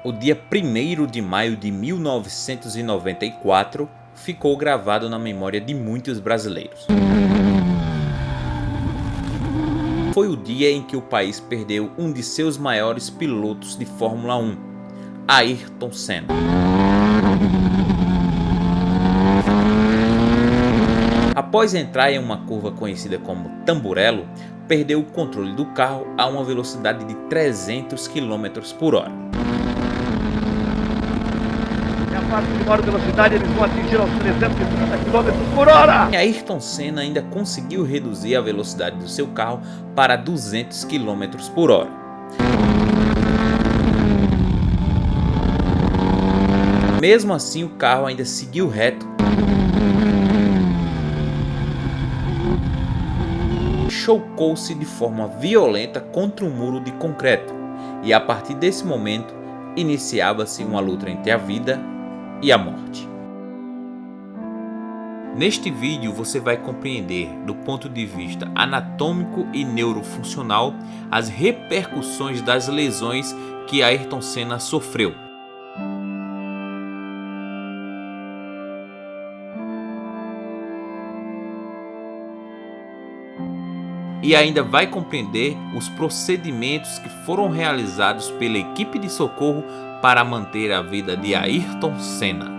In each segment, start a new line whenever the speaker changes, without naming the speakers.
O dia 1º de maio de 1994 ficou gravado na memória de muitos brasileiros. Foi o dia em que o país perdeu um de seus maiores pilotos de Fórmula 1, Ayrton Senna. Após entrar em uma curva conhecida como Tamburello, perdeu o controle do carro a uma velocidade de 300 km por hora.
A parte de maior velocidade eles vão atingir aos 350 km por hora!
E Ayrton Senna ainda conseguiu reduzir a velocidade do seu carro para 200 km por hora. Mesmo assim, o carro ainda seguiu reto, chocou-se de forma violenta contra um muro de concreto, e a partir desse momento iniciava-se uma luta entre a vida e a morte. Neste vídeo você vai compreender, do ponto de vista anatômico e neurofuncional, as repercussões das lesões que Ayrton Senna sofreu. E ainda vai compreender os procedimentos que foram realizados pela equipe de socorro para manter a vida de Ayrton Senna.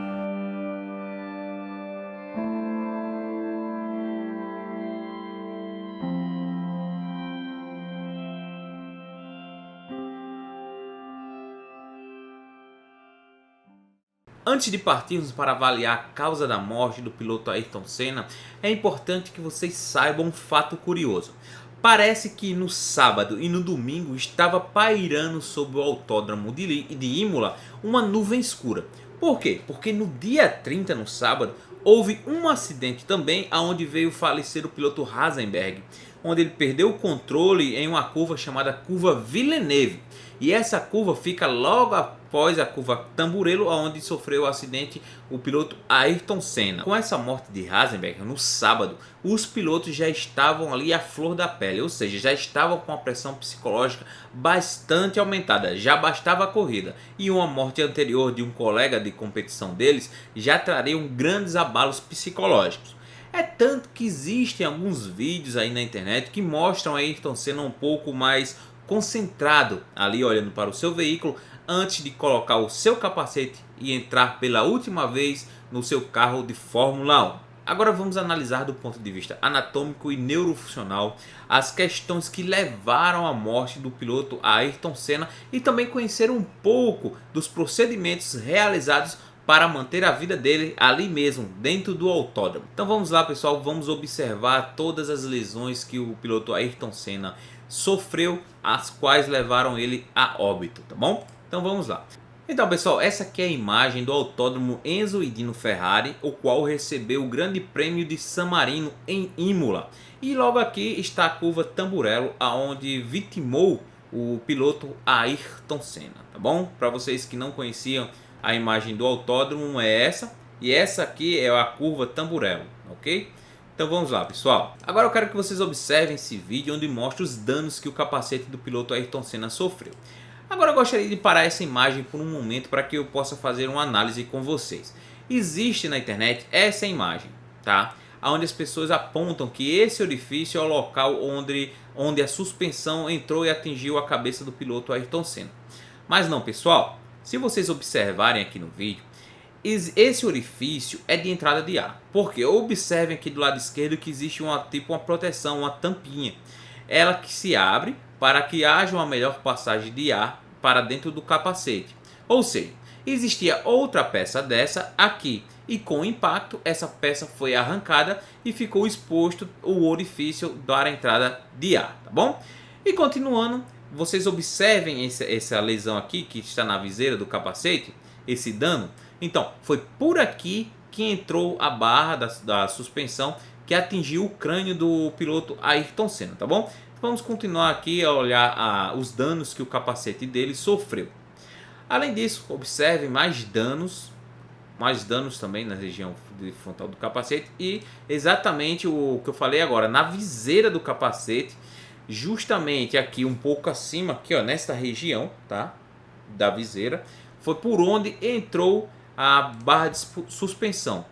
Antes de partirmos para avaliar a causa da morte do piloto Ayrton Senna, é importante que vocês saibam um fato curioso. Parece que no sábado e no domingo estava pairando sobre o autódromo de Imola uma nuvem escura. Por quê? Porque no dia 30, no sábado, houve um acidente também onde veio falecer o piloto Rosenberg, onde ele perdeu o controle em uma curva chamada curva Villeneuve. E essa curva fica logo após a curva Tamburello, onde sofreu o acidente o piloto Ayrton Senna. Com essa morte de Rosenberg no sábado, os pilotos já estavam ali à flor da pele, ou seja, já estavam com a pressão psicológica bastante aumentada, já bastava a corrida. E uma morte anterior de um colega de competição deles já trariam grandes abalos psicológicos. É tanto que existem alguns vídeos aí na internet que mostram Ayrton Senna um pouco mais concentrado ali olhando para o seu veículo antes de colocar o seu capacete e entrar pela última vez no seu carro de Fórmula 1. Agora vamos analisar do ponto de vista anatômico e neurofuncional as questões que levaram à morte do piloto Ayrton Senna e também conhecer um pouco dos procedimentos realizados para manter a vida dele ali mesmo, dentro do autódromo. Então vamos lá, pessoal, vamos observar todas as lesões que o piloto Ayrton Senna sofreu, as quais levaram ele a óbito, tá bom? Então vamos lá. Então, pessoal, essa aqui é a imagem do autódromo Enzo e Dino Ferrari, o qual recebeu o Grande Prêmio de San Marino em Imola. E logo aqui está a curva Tamburello, aonde vitimou o piloto Ayrton Senna, tá bom? Para vocês que não conheciam, a imagem do autódromo é essa, e essa aqui é a curva Tamburello, ok? Então vamos lá, pessoal. Agora eu quero que vocês observem esse vídeo onde mostra os danos que o capacete do piloto Ayrton Senna sofreu. Agora eu gostaria de parar essa imagem por um momento para que eu possa fazer uma análise com vocês. Existe na internet essa imagem, tá? Onde as pessoas apontam que esse orifício é o local onde a suspensão entrou e atingiu a cabeça do piloto Ayrton Senna. Mas não, pessoal. Se vocês observarem aqui no vídeo, esse orifício é de entrada de ar. Porque observem aqui do lado esquerdo que existe uma proteção, uma tampinha. Ela que se abre para que haja uma melhor passagem de ar para dentro do capacete. Ou seja, existia outra peça dessa aqui. E com o impacto, essa peça foi arrancada e ficou exposto o orifício da entrada de ar, tá bom? E continuando, vocês observem essa lesão aqui que está na viseira do capacete, esse dano. Então, foi por aqui que entrou a barra da suspensão que atingiu o crânio do piloto Ayrton Senna, tá bom? Vamos continuar aqui a olhar os danos que o capacete dele sofreu. Além disso, observe mais danos também na região frontal do capacete e exatamente o que eu falei agora, na viseira do capacete, justamente aqui um pouco acima, aqui ó, nesta região, tá? Da viseira, foi por onde entrou a barra de suspensão.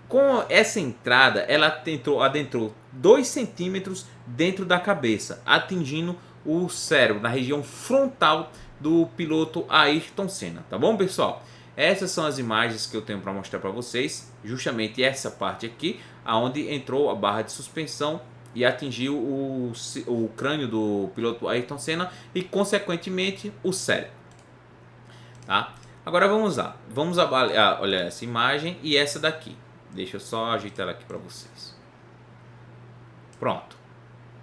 Com essa entrada, ela adentrou 2 centímetros dentro da cabeça, atingindo o cérebro, na região frontal do piloto Ayrton Senna. Tá bom, pessoal? Essas são as imagens que eu tenho para mostrar para vocês. Justamente essa parte aqui, aonde entrou a barra de suspensão e atingiu o crânio do piloto Ayrton Senna e, consequentemente, o cérebro. Tá? Agora vamos lá. Vamos avaliar, olha, essa imagem e essa daqui. Deixa eu só ajeitar ela aqui para vocês. Pronto.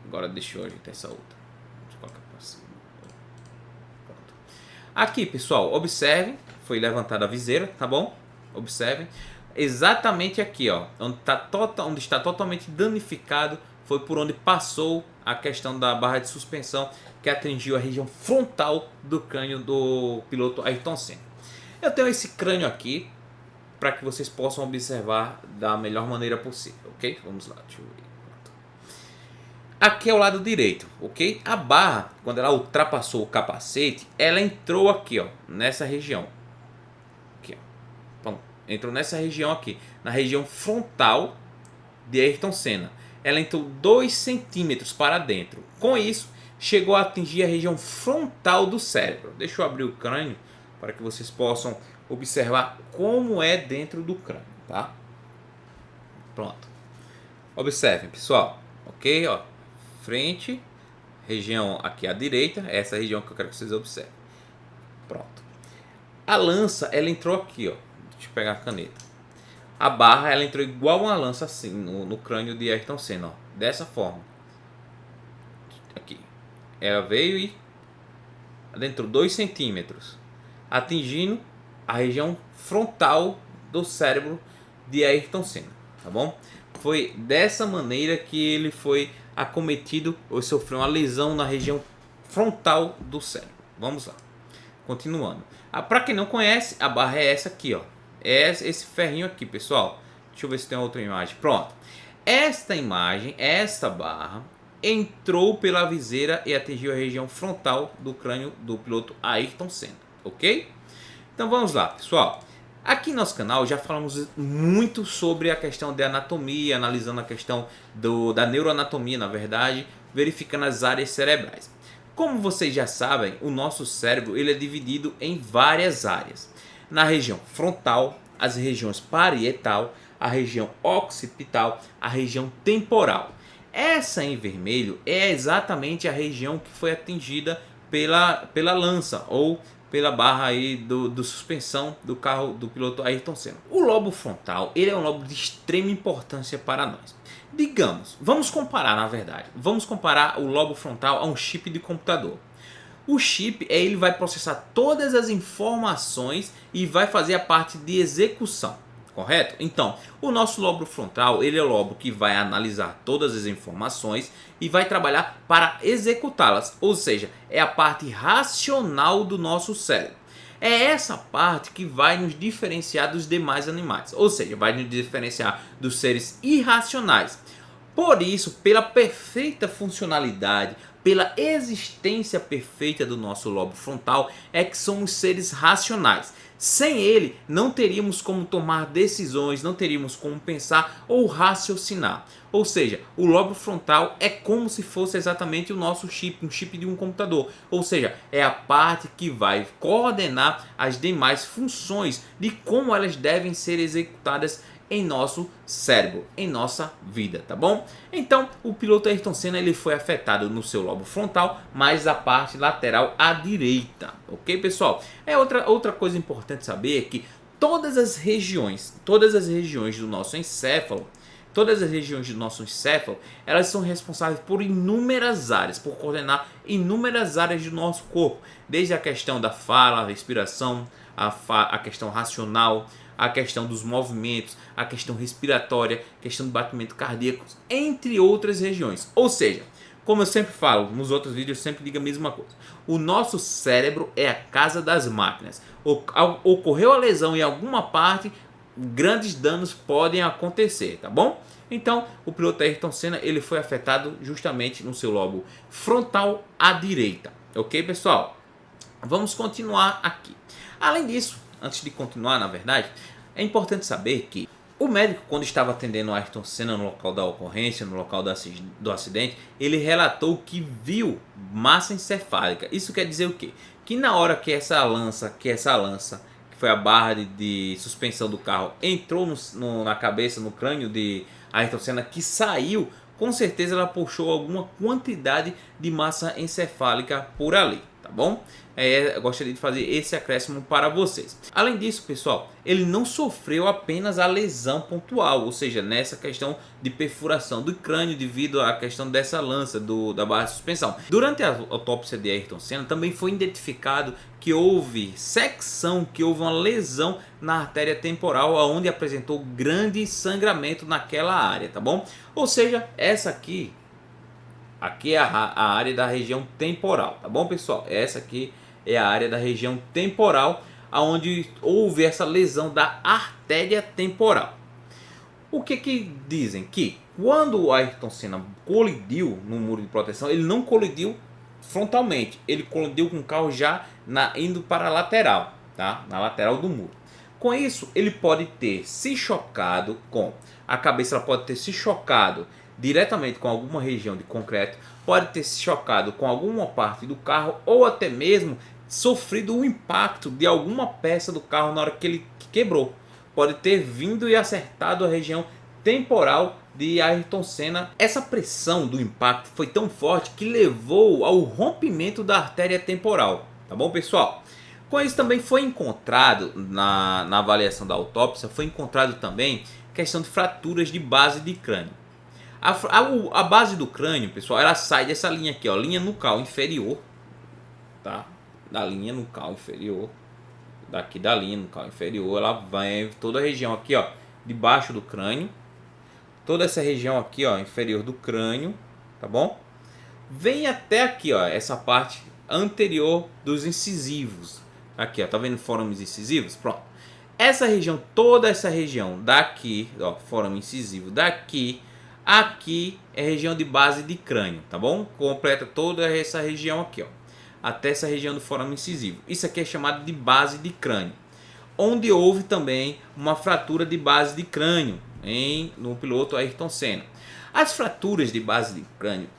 Agora deixa eu ajeitar essa outra. Deixa eu colocar para cima. Pronto. Aqui, pessoal, observem. Foi levantada a viseira, tá bom? Observem. Exatamente aqui, ó, onde está totalmente danificado, foi por onde passou a questão da barra de suspensão, que atingiu a região frontal do crânio do piloto Ayrton Senna. Eu tenho esse crânio aqui para que vocês possam observar da melhor maneira possível, ok? Vamos lá, deixa eu ver. Pronto. Aqui é o lado direito, ok? A barra, quando ela ultrapassou o capacete, ela entrou aqui, ó, nessa região. Aqui, ó. Bom, entrou nessa região aqui, na região frontal de Ayrton Senna. Ela entrou 2 centímetros para dentro. Com isso, chegou a atingir a região frontal do cérebro. Deixa eu abrir o crânio para que vocês possam observar como é dentro do crânio, tá? Pronto. Observem, pessoal. Ok, ó. Frente, região aqui à direita, essa é a região que eu quero que vocês observem. Pronto. A lança, ela entrou aqui, ó. Deixa eu pegar a caneta. A barra, ela entrou igual uma lança assim no crânio de Ayrton Senna, ó. Dessa forma. Aqui. Ela veio e adentrou 2 centímetros, atingindo a região frontal do cérebro de Ayrton Senna, tá bom? Foi dessa maneira que ele foi acometido ou sofreu uma lesão na região frontal do cérebro. Vamos lá, continuando. Para quem não conhece, a barra é essa aqui, ó. É esse ferrinho aqui, pessoal. Deixa eu ver se tem outra imagem. Pronto. Esta imagem, esta barra, entrou pela viseira e atingiu a região frontal do crânio do piloto Ayrton Senna, ok? Então vamos lá, pessoal. Aqui no nosso canal já falamos muito sobre a questão de anatomia, analisando a questão da neuroanatomia, na verdade, verificando as áreas cerebrais. Como vocês já sabem, o nosso cérebro ele é dividido em várias áreas. Na região frontal, as regiões parietal, a região occipital, a região temporal. Essa em vermelho é exatamente a região que foi atingida pela lança ou pela barra aí do suspensão do carro do piloto Ayrton Senna. O lobo frontal ele é um lobo de extrema importância para nós. Digamos, vamos comparar na verdade, vamos comparar o lobo frontal a um chip de computador. O chip ele vai processar todas as informações e vai fazer a parte de execução, correto? Então, o nosso lobo frontal ele é o lobo que vai analisar todas as informações e vai trabalhar para executá-las, ou seja, é a parte racional do nosso cérebro. É essa parte que vai nos diferenciar dos demais animais, ou seja, vai nos diferenciar dos seres irracionais. Por isso, pela perfeita funcionalidade, pela existência perfeita do nosso lobo frontal, é que somos seres racionais. Sem ele, não teríamos como tomar decisões, não teríamos como pensar ou raciocinar. Ou seja, o lobo frontal é como se fosse exatamente o nosso chip, um chip de um computador. Ou seja, é a parte que vai coordenar as demais funções de como elas devem ser executadas em nosso cérebro, em nossa vida, tá bom? Então, o piloto Ayrton Senna ele foi afetado no seu lobo frontal, mas a parte lateral à direita, ok, pessoal? Outra coisa importante saber é que todas as regiões do nosso encéfalo, elas são responsáveis por inúmeras áreas, por coordenar inúmeras áreas do nosso corpo, desde a questão da fala, a respiração, a questão racional, a questão dos movimentos, a questão respiratória, a questão do batimento cardíaco, entre outras regiões. Ou seja, como eu sempre falo, nos outros vídeos eu sempre digo a mesma coisa. O nosso cérebro é a casa das máquinas. Ocorreu a lesão em alguma parte, grandes danos podem acontecer, tá bom? Então, o piloto Ayrton Senna ele foi afetado justamente no seu lobo frontal à direita. Ok, pessoal? Vamos continuar aqui. Além disso, antes de continuar, na verdade, é importante saber que o médico, quando estava atendendo Ayrton Senna no local da ocorrência, no local do acidente, ele relatou que viu massa encefálica. Isso quer dizer o quê? Que na hora que essa lança, que foi a barra de suspensão do carro, entrou na cabeça, no crânio de Ayrton Senna, que saiu, com certeza ela puxou alguma quantidade de massa encefálica por ali, tá bom? Eu gostaria de fazer esse acréscimo para vocês. Além disso, pessoal, ele não sofreu apenas a lesão pontual, ou seja, nessa questão de perfuração do crânio devido à questão dessa lança da barra de suspensão. Durante a autópsia de Ayrton Senna também foi identificado que houve secção, que houve uma lesão na artéria temporal, onde apresentou grande sangramento naquela área, tá bom? Ou seja, essa aqui é a área da região temporal, tá bom, pessoal? Essa aqui é a área da região temporal, onde houve essa lesão da artéria temporal. O que dizem? Que quando o Ayrton Senna colidiu no muro de proteção, ele não colidiu frontalmente, ele colidiu com o carro já indo para a lateral, tá? Na lateral do muro. Com isso, ele pode ter se chocado com a cabeça, ela pode ter se chocado diretamente com alguma região de concreto, pode ter se chocado com alguma parte do carro ou até mesmo sofrido o impacto de alguma peça do carro na hora que ele quebrou. Pode ter vindo e acertado a região temporal de Ayrton Senna. Essa pressão do impacto foi tão forte que levou ao rompimento da artéria temporal, tá bom, pessoal? Com isso também foi encontrado na avaliação da autópsia, foi encontrado também questão de fraturas de base de crânio. A base do crânio, pessoal, ela sai dessa linha aqui, ó, linha nucal inferior, tá? Da linha nucal inferior, daqui da linha nucal inferior, ela vai toda a região aqui, ó, debaixo do crânio, toda essa região aqui, ó, inferior do crânio, tá bom? Vem até aqui, ó, essa parte anterior dos incisivos, aqui, ó, tá vendo forames incisivos? Pronto. Essa região, toda essa região daqui, ó, forame incisivo daqui, aqui é região de base de crânio, tá bom? Completa toda essa região aqui, ó, até essa região do forame incisivo. Isso aqui é chamado de base de crânio, onde houve também uma fratura de base de crânio no piloto Ayrton Senna. As fraturas de base de crânio,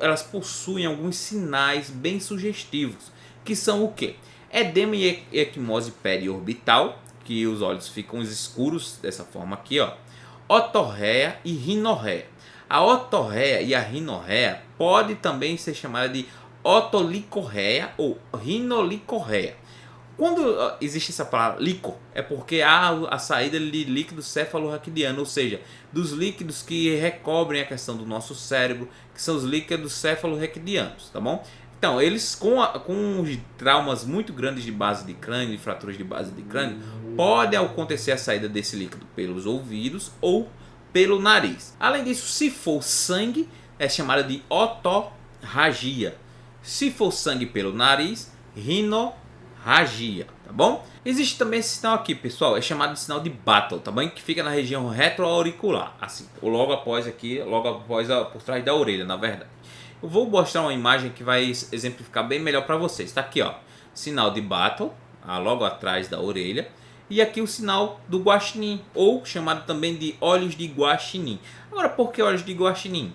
elas possuem alguns sinais bem sugestivos, que são o que? Edema e equimose periorbital, que os olhos ficam escuros dessa forma aqui, ó. Otorreia e rinorreia. A otorreia e a rinorreia pode também ser chamada de otolicorreia ou rinolicorreia. Quando existe essa palavra licor, é porque há a saída de líquido cefalorraquidiano, ou seja, dos líquidos que recobrem a questão do nosso cérebro, que são os líquidos cefalorraquidianos, tá bom? Então, eles com os traumas muito grandes de base de crânio, de fraturas de base de crânio, pode acontecer a saída desse líquido pelos ouvidos ou pelo nariz. Além disso, se for sangue, é chamada de otorragia. Se for sangue pelo nariz, rinorragia, tá bom? Existe também esse sinal aqui, pessoal, é chamado de sinal de Battle, tá bom? Que fica na região retroauricular, assim, ou logo após aqui, por trás da orelha, na verdade. Eu vou mostrar uma imagem que vai exemplificar bem melhor para vocês. Tá aqui, ó, sinal de Battle, logo atrás da orelha. E aqui o sinal do guaxinim, ou chamado também de olhos de guaxinim. Agora, por que olhos de guaxinim?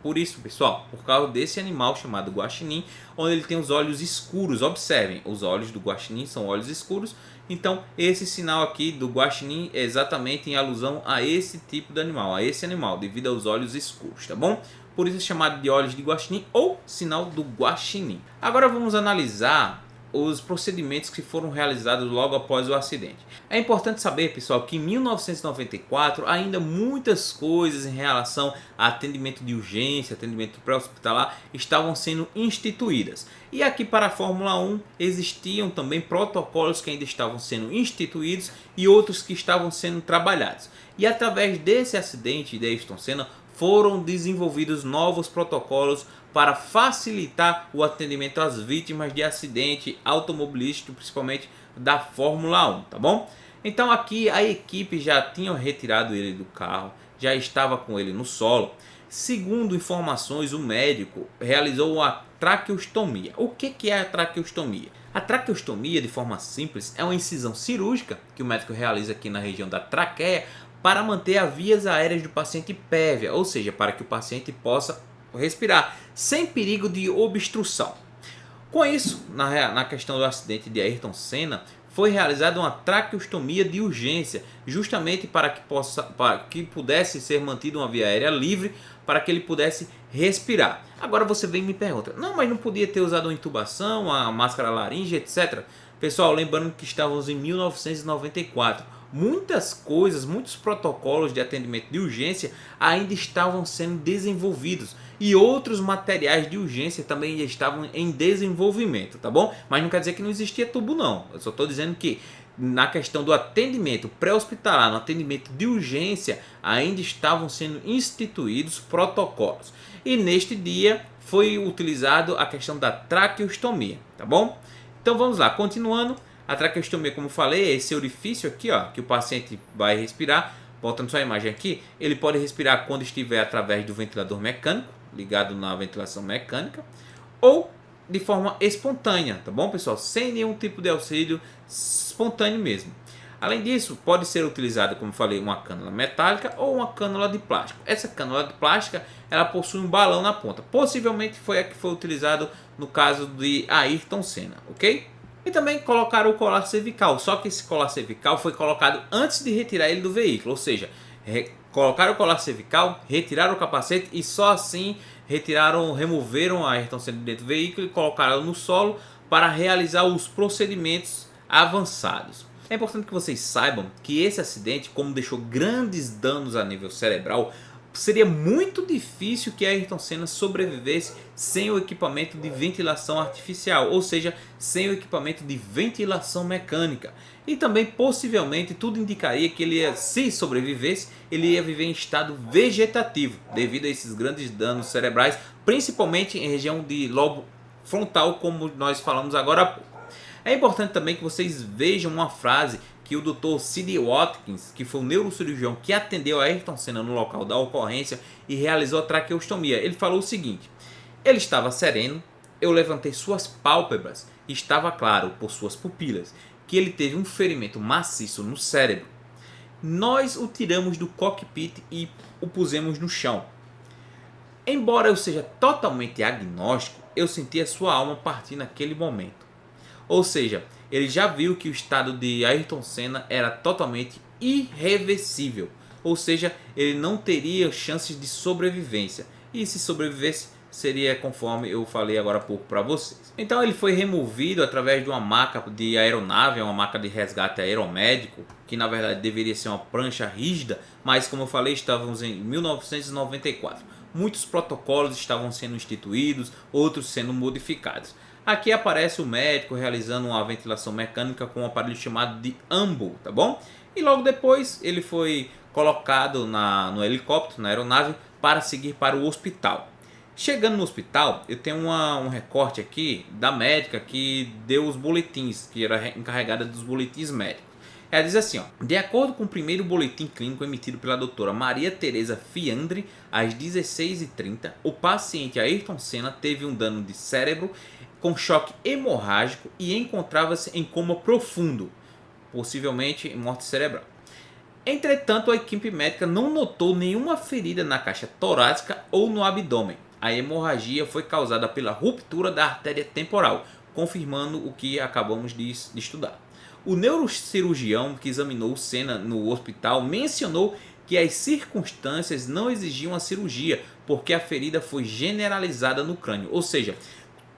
Por isso, pessoal, por causa desse animal chamado guaxinim, onde ele tem os olhos escuros. Observem, os olhos do guaxinim são olhos escuros. Então, esse sinal aqui do guaxinim é exatamente em alusão a esse tipo de animal, a esse animal, devido aos olhos escuros, tá bom? Por isso é chamado de olhos de guaxinim ou sinal do guaxinim. Agora vamos analisar os procedimentos que foram realizados logo após o acidente. É importante saber, pessoal, que em 1994 ainda muitas coisas em relação a atendimento de urgência, atendimento pré-hospitalar estavam sendo instituídas. E aqui para a Fórmula 1 existiam também protocolos que ainda estavam sendo instituídos e outros que estavam sendo trabalhados. E através desse acidente de Ayrton Senna foram desenvolvidos novos protocolos para facilitar o atendimento às vítimas de acidente automobilístico, principalmente da Fórmula 1, tá bom? Então aqui a equipe já tinha retirado ele do carro, já estava com ele no solo. Segundo informações, o médico realizou a traqueostomia. O que é a traqueostomia? A traqueostomia, de forma simples, é uma incisão cirúrgica que o médico realiza aqui na região da traqueia para manter as vias aéreas do paciente pérvia, ou seja, para que o paciente possa respirar sem perigo de obstrução. Com isso, na questão do acidente de Ayrton Senna, foi realizada uma traqueostomia de urgência, justamente para que pudesse ser mantida uma via aérea livre, para que ele pudesse respirar. Agora você vem e me pergunta, não, mas não podia ter usado uma intubação, uma máscara laríngea, etc. Pessoal, lembrando que estávamos em 1994. Muitas coisas, muitos protocolos de atendimento de urgência ainda estavam sendo desenvolvidos e outros materiais de urgência também estavam em desenvolvimento, tá bom? Mas não quer dizer que não existia tubo não, eu só estou dizendo que na questão do atendimento pré-hospitalar, no atendimento de urgência, ainda estavam sendo instituídos protocolos. E neste dia foi utilizado a questão da traqueostomia, tá bom? Então vamos lá, continuando. A traqueostomia, como falei, é esse orifício aqui, ó, que o paciente vai respirar. Voltando só a imagem aqui, ele pode respirar quando estiver através do ventilador mecânico, ligado na ventilação mecânica, ou de forma espontânea, tá bom, pessoal? Sem nenhum tipo de auxílio, espontâneo mesmo. Além disso, pode ser utilizado, como falei, uma cânula metálica ou uma cânula de plástico. Essa cânula de plástica, ela possui um balão na ponta. Possivelmente foi a que foi utilizado no caso de Ayrton Senna, ok? E também colocaram o colar cervical, só que esse colar cervical foi colocado antes de retirar ele do veículo, ou seja, colocaram o colar cervical, retiraram o capacete e só assim removeram a Ayrton Senna dentro do veículo e colocaram no solo para realizar os procedimentos avançados. É importante que vocês saibam que esse acidente, como deixou grandes danos a nível cerebral, seria muito difícil que Ayrton Senna sobrevivesse sem o equipamento de ventilação artificial, ou seja, sem o equipamento de ventilação mecânica. E também possivelmente tudo indicaria que ele ia, se sobrevivesse, ele ia viver em estado vegetativo, devido a esses grandes danos cerebrais, principalmente em região de lobo frontal, como nós falamos agora há pouco. É importante também que vocês vejam uma frase que o Dr. C.D. Watkins, que foi o neurocirurgião que atendeu a Ayrton Senna no local da ocorrência e realizou a traqueostomia. Ele falou o seguinte: ele estava sereno, eu levantei suas pálpebras e estava claro por suas pupilas que ele teve um ferimento maciço no cérebro. Nós o tiramos do cockpit e o pusemos no chão. Embora eu seja totalmente agnóstico, eu senti a sua alma partir naquele momento. Ou seja, ele já viu que o estado de Ayrton Senna era totalmente irreversível. Ou seja, ele não teria chances de sobrevivência. E se sobrevivesse, seria conforme eu falei agora há pouco para vocês. Então ele foi removido através de uma maca de aeronave, uma maca de resgate aeromédico, que na verdade deveria ser uma prancha rígida, mas como eu falei, estávamos em 1994. Muitos protocolos estavam sendo instituídos, outros sendo modificados. Aqui aparece o médico realizando uma ventilação mecânica com um aparelho chamado de AMBU, tá bom? E logo depois ele foi colocado no helicóptero, na aeronave, para seguir para o hospital. Chegando no hospital, eu tenho um recorte aqui da médica que deu os boletins, que era encarregada dos boletins médicos. Ela diz assim, ó: de acordo com o primeiro boletim clínico emitido pela doutora Maria Teresa Fiandre, às 16h30, o paciente Ayrton Senna teve um dano de cérebro com choque hemorrágico e encontrava-se em coma profundo, possivelmente morte cerebral. Entretanto, a equipe médica não notou nenhuma ferida na caixa torácica ou no abdômen. A hemorragia foi causada pela ruptura da artéria temporal, confirmando o que acabamos de estudar. O neurocirurgião que examinou o Senna no hospital mencionou que as circunstâncias não exigiam a cirurgia, porque a ferida foi generalizada no crânio, ou seja,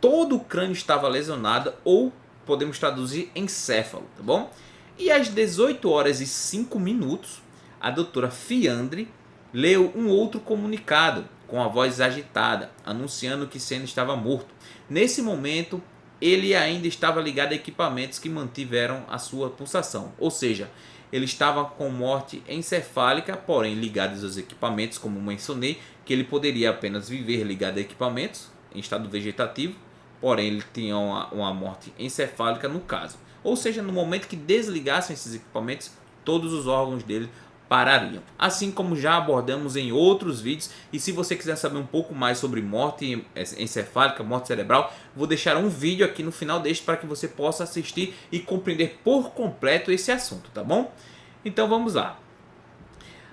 todo o crânio estava lesionado, ou podemos traduzir encéfalo, tá bom? E às 18h05, a doutora Fiandre leu um outro comunicado com a voz agitada, anunciando que Senna estava morto. Nesse momento, ele ainda estava ligado a equipamentos que mantiveram a sua pulsação, ou seja, ele estava com morte encefálica, porém ligados aos equipamentos, como mencionei, que ele poderia apenas viver ligado a equipamentos, em estado vegetativo, porém ele tinha uma morte encefálica no caso. Ou seja, no momento que desligassem esses equipamentos, todos os órgãos dele parariam. Assim como já abordamos em outros vídeos, e se você quiser saber um pouco mais sobre morte encefálica, morte cerebral, vou deixar um vídeo aqui no final deste para que você possa assistir e compreender por completo esse assunto, tá bom? Então vamos lá.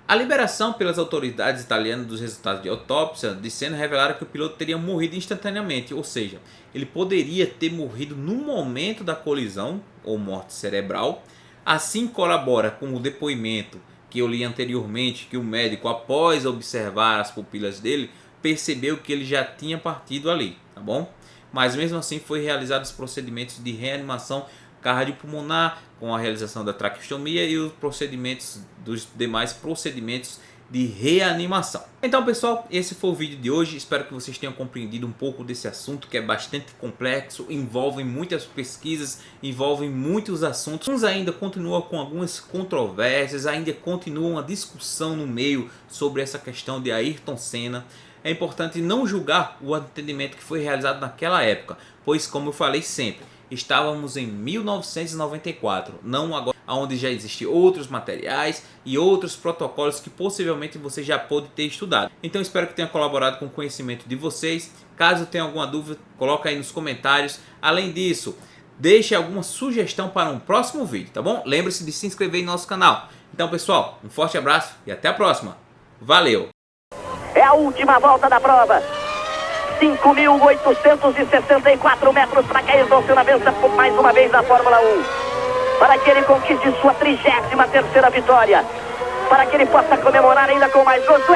A liberação pelas autoridades italianas dos resultados de autópsia de Senna revelaram que o piloto teria morrido instantaneamente, ou seja, ele poderia ter morrido no momento da colisão ou morte cerebral. Assim colabora com o depoimento que eu li anteriormente, que o médico, após observar as pupilas dele, percebeu que ele já tinha partido ali, tá bom? Mas mesmo assim foi realizados os procedimentos de reanimação cardiopulmonar, com a realização da traqueostomia e os procedimentos dos demais procedimentos de reanimação. Então pessoal, esse foi o vídeo de hoje, espero que vocês tenham compreendido um pouco desse assunto que é bastante complexo, envolve muitas pesquisas, envolve muitos assuntos, uns ainda continuam com algumas controvérsias, ainda continua uma discussão no meio sobre essa questão de Ayrton Senna. É importante não julgar o atendimento que foi realizado naquela época, pois como eu falei sempre, estávamos em 1994, não agora, onde já existem outros materiais e outros protocolos que possivelmente você já pode ter estudado. Então espero que tenha colaborado com o conhecimento de vocês. Caso tenha alguma dúvida, coloca aí nos comentários. Além disso, deixe alguma sugestão para um próximo vídeo, tá bom? Lembre-se de se inscrever em nosso canal. Então pessoal, um forte abraço e até a próxima. Valeu!
É a última volta da prova. 5.864 metros para que Ayrton Senna vença por mais uma vez a Fórmula 1. Para que ele conquiste sua 33ª vitória. Para que ele possa comemorar ainda com mais gosto.